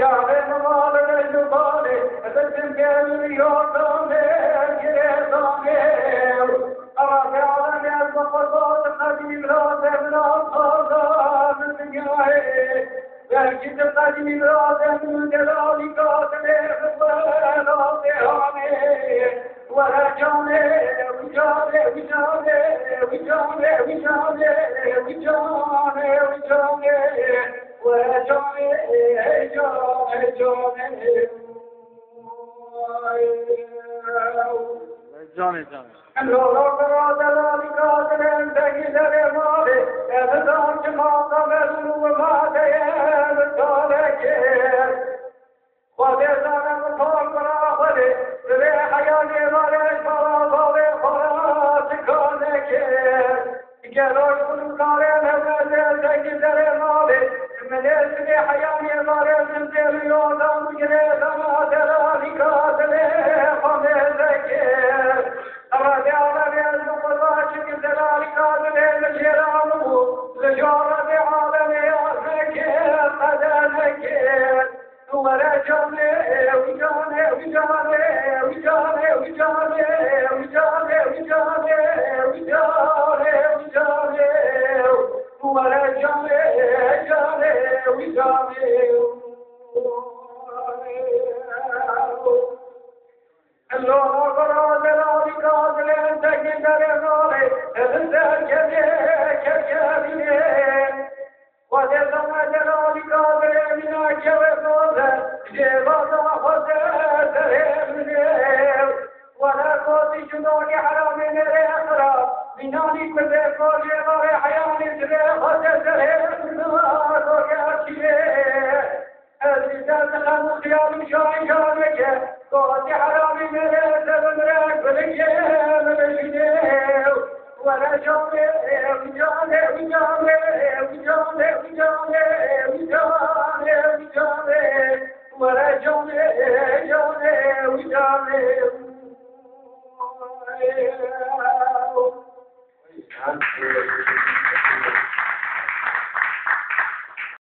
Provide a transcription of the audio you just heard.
Yâre namale nubale, edetim gel yordane, girezane. Arabe alem yazma fazla, kadim razem razazan dünyayı. Belki de kadim razem delali katile, fıfıla dehane. Veracane, vicane, vicane, vicane, vicane, vicane, vicane. جانه جانه Melezli hayali varezim deliyordan girezana delali kadele famezeke Arade alem yukarıcı delali kadele lejeramı lejara de aleme azeke kadeleke Veracane, vicane, vicane, vicane, vicane, vicane, vicane, vicane, vicane Veracane, cane, vicane Allora però della ricadere da chiedere male e del che وَدَلَّا جَلَالِكَ بِمِنَا كَوَفَوْزَ جِبَادَ فَزَدَهِمْ وَلَا قَوْتِ جُنُونِ حَرَامٍ الْأَخْرَى بِنَانِكَ بِكُلِّ مَرْ حَيَانِ فَزَدَهِمْ الرجال تخلو خيال شاي شانك قوت حرام مريد بمراك بالجيم بالجنيه ولا جاني وجاني وجاني وجاني وجاني وجاني وجاني ولا جاني جاني وجاني